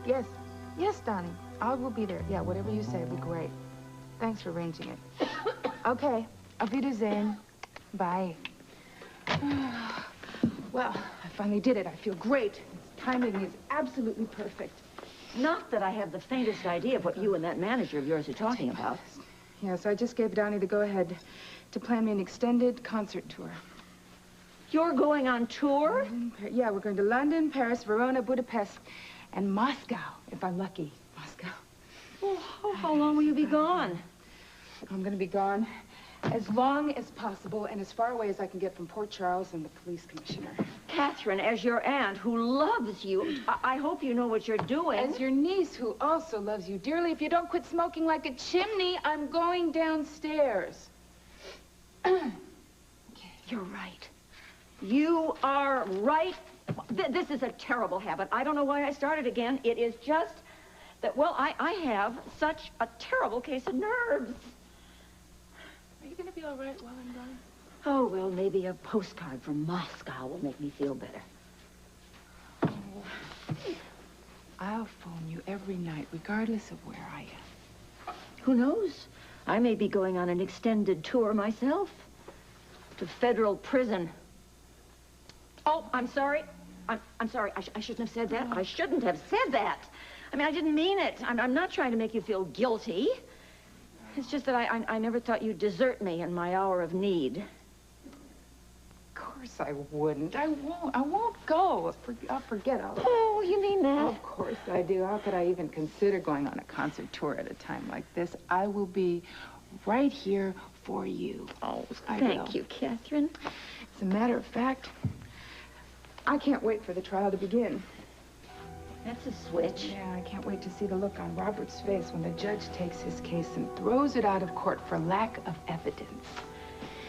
Yes. Yes, Donnie. I will be there. Yeah, whatever you say will be great. Thanks for arranging it. Okay. Auf Wiedersehen. Bye. Well, I finally did it. I feel great. Its timing is absolutely perfect. Not that I have the faintest idea of what you and that manager of yours are talking about. Yeah, so I just gave Donnie the go-ahead to plan me an extended concert tour. You're going on tour? Yeah, we're going to London, Paris, Verona, Budapest, and Moscow, if I'm lucky. Moscow. Well, how long will you be gone? I'm going to be gone as long as possible and as far away as I can get from Port Charles and the police commissioner. Katherine, as your aunt who loves you, I hope you know what you're doing. As your niece who also loves you dearly, if you don't quit smoking like a chimney, I'm going downstairs. You're right. You are right. This is a terrible habit. I don't know why I started again. It is just that, well, I have such a terrible case of nerves. Are you going to be all right while I'm gone? Oh, well, maybe a postcard from Moscow will make me feel better. Oh, I'll phone you every night, regardless of where I am. Who knows? I may be going on an extended tour myself. To federal prison. Oh, I'm sorry. I'm sorry. I shouldn't have said that. I shouldn't have said that. I mean, I didn't mean it. I'm not trying to make you feel guilty. It's just that I never thought you'd desert me in my hour of need. Of course I wouldn't. I won't go. I'll forget all that. Oh, you mean that? Of course I do. How could I even consider going on a concert tour at a time like this? I will be right here for you. Oh, thank you, Katherine. As a matter of fact, I can't wait for the trial to begin. That's a switch. Yeah, I can't wait to see the look on Robert's face when the judge takes his case and throws it out of court for lack of evidence.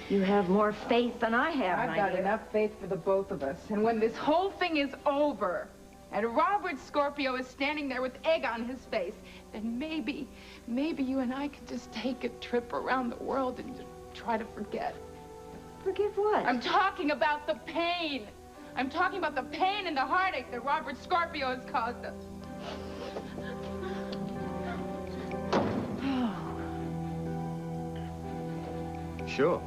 You have more faith than I have, I've got enough faith for the both of us. And when this whole thing is over, and Robert Scorpio is standing there with egg on his face, then maybe you and I could just take a trip around the world and just try to forget. Forget what? I'm talking about the pain. I'm talking about the pain and the heartache that Robert Scorpio has caused us. Sure.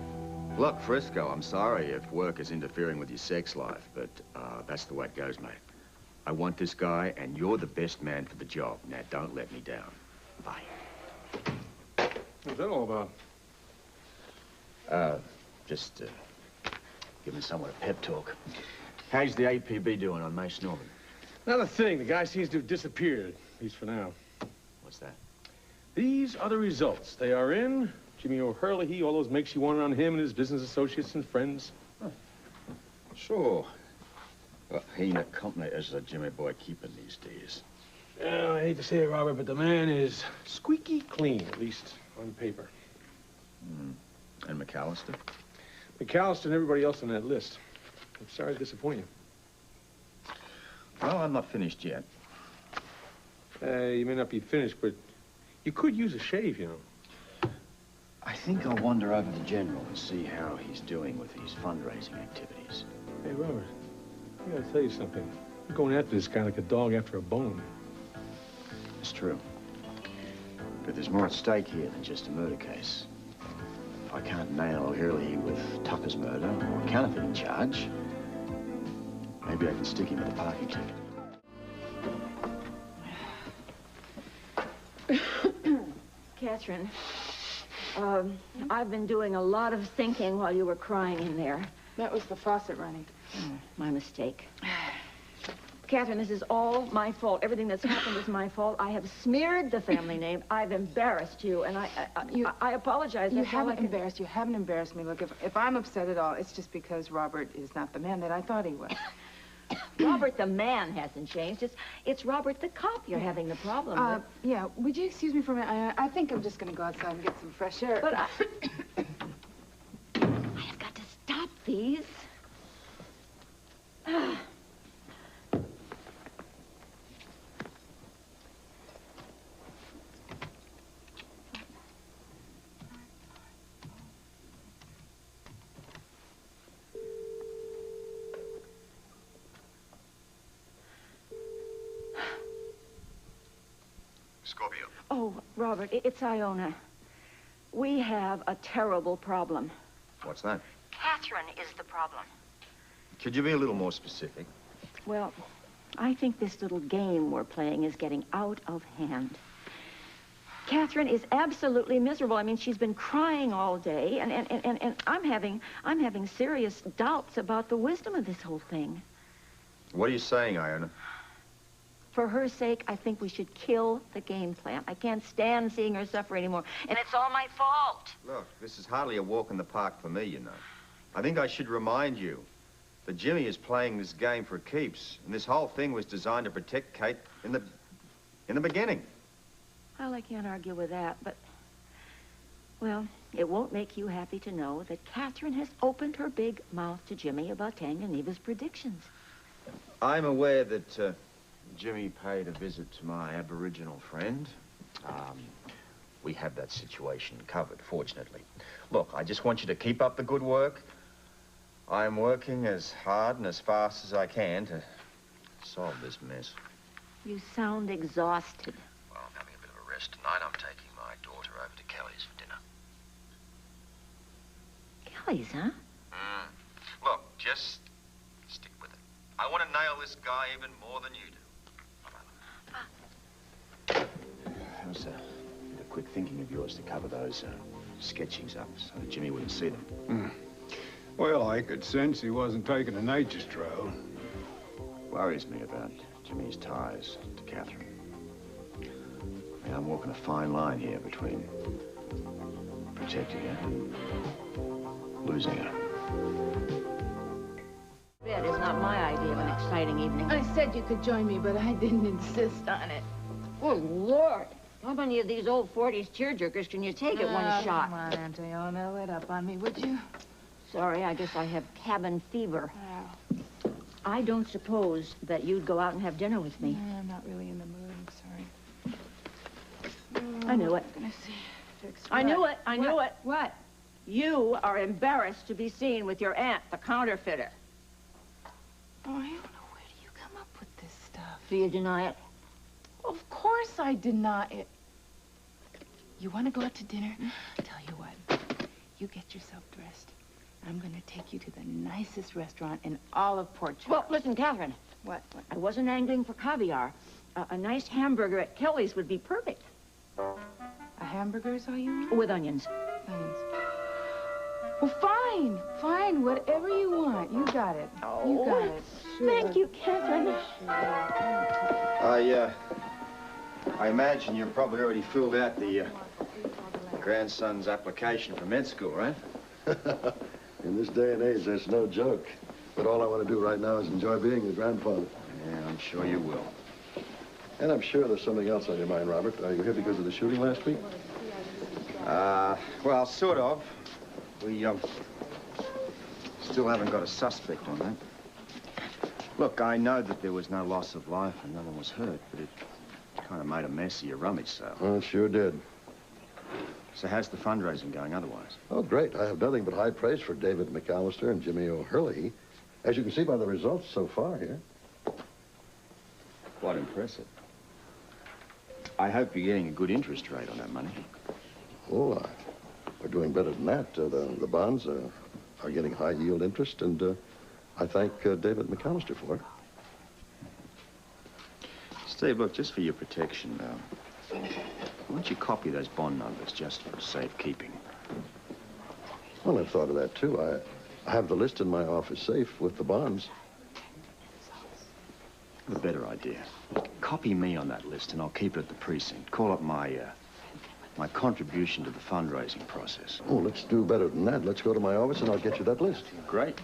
Look, Frisco, I'm sorry if work is interfering with your sex life, but that's the way it goes, mate. I want this guy, and you're the best man for the job. Now, don't let me down. Bye. What's that all about? Just giving someone a pep talk. How's the APB doing on Mace Norman? Another thing, the guy seems to have disappeared, at least for now. What's that? These are the results. They are in. Jimmy O'Hurley, all those makes you wanted on him and his business associates and friends. Huh. Sure. Well, he ain't a company as a Jimmy boy keeping these days. I hate to say it, Robert, but the man is squeaky clean, at least on paper. And McAllister? McAllister and everybody else on that list. I'm sorry to disappoint you. Well, I'm not finished yet. You may not be finished, but you could use a shave, you know. I think I'll wander over to General and see how he's doing with these fundraising activities. Hey, Robert, I gotta tell you something. You're going after this guy like a dog after a bone. It's true. But there's more at stake here than just a murder case. If I can't nail O'Hurley with Tucker's murder or a counterfeiting charge, maybe I can stick him with a parking ticket. Katherine, I've been doing a lot of thinking while you were crying in there. That was the faucet running. My mistake. Katherine, this is all my fault. Everything that's happened is my fault. I have smeared the family name. I've embarrassed you, and I apologize. You haven't embarrassed. You haven't embarrassed me. Look, if I'm upset at all, it's just because Robert is not the man that I thought he was. Robert the man hasn't changed. It's Robert the cop you're having the problem with. Yeah, would you excuse me for a minute? I think I'm just going to go outside and get some fresh air. But I have got to stop these. Scorpio. Oh, Robert, it's Iona. We have a terrible problem. What's that? Katherine is the problem. Could you be a little more specific? Well, I think this little game we're playing is getting out of hand. Katherine is absolutely miserable. I mean, she's been crying all day, and I'm having serious doubts about the wisdom of this whole thing. What are you saying, Iona? For her sake, I think we should kill the game plan. I can't stand seeing her suffer anymore, and it's all my fault. Look, this is hardly a walk in the park for me, you know. I think I should remind you that Jimmy is playing this game for keeps, and this whole thing was designed to protect Kate in the beginning. Well, I can't argue with that, but, well, it won't make you happy to know that Katherine has opened her big mouth to Jimmy about Tang and Eva's predictions. I'm aware that Jimmy paid a visit to my Aboriginal friend. We have that situation covered, fortunately. Look, I just want you to keep up the good work. I'm working as hard and as fast as I can to solve this mess. You sound exhausted. Well, I'm having a bit of a rest tonight. I'm taking my daughter over to Kelly's for dinner. Kelly's, huh? Look, just stick with it. I want to nail this guy even more than you do. How's a bit of quick thinking of yours to cover those sketchings up so that Jimmy wouldn't see them? Well, I could sense he wasn't taking a nature stroll. Worries me about Jimmy's ties to Katherine. I mean, I'm walking a fine line here between protecting her and losing her. Bed is not my idea of an exciting evening. I said you could join me, but I didn't insist on it. Oh, Lord. How many of these old 40s tearjerkers can you take at one shot? Come on, Antiona, let up on me, would you? Sorry, I guess I have cabin fever. Oh. I don't suppose that you'd go out and have dinner with me. No, I'm not really in the mood, I'm sorry. I knew it. I'm gonna see. Fix I knew it. I knew What? it. What? You are embarrassed to be seen with your aunt, the counterfeiter. Oh, Iona, where do you come up with this stuff? Do you deny it? Of course I deny it. You want to go out to dinner? Tell you what, you get yourself dressed. I'm going to take you to the nicest restaurant in all of Port Charles. Well, listen, Katherine. What? I wasn't angling for caviar. A nice hamburger at Kelly's would be perfect. A hamburger is all you want? With onions. Onions. Well, fine. Fine. Whatever you want. You got it. You got it. Sure. Thank you, Katherine. I imagine you've probably already filled out the grandson's application for med school, right? In this day and age, that's no joke. But all I want to do right now is enjoy being a grandfather. Yeah, I'm sure you will. And I'm sure there's something else on your mind, Robert. Are you here because of the shooting last week? Well, sort of. We, still haven't got a suspect on that. Look, I know that there was no loss of life and no one was hurt, but it kind of made a mess of your rummage sale. Oh, it sure did. So how's the fundraising going otherwise? Oh, great. I have nothing but high praise for David McAllister and Jimmy O'Hurley. As you can see by the results so far here. Quite impressive. I hope you're getting a good interest rate on that money. Oh, we're doing better than that. The bonds are getting high yield interest, and I thank David McAllister for it. Steve, look, just for your protection, why don't you copy those bond numbers just for safekeeping? Well, I've thought of that, too. I have the list in my office safe with the bonds. I have a better idea. Copy me on that list, and I'll keep it at the precinct. Call up my contribution to the fundraising process. Oh, let's do better than that. Let's go to my office, and I'll get you that list. Great.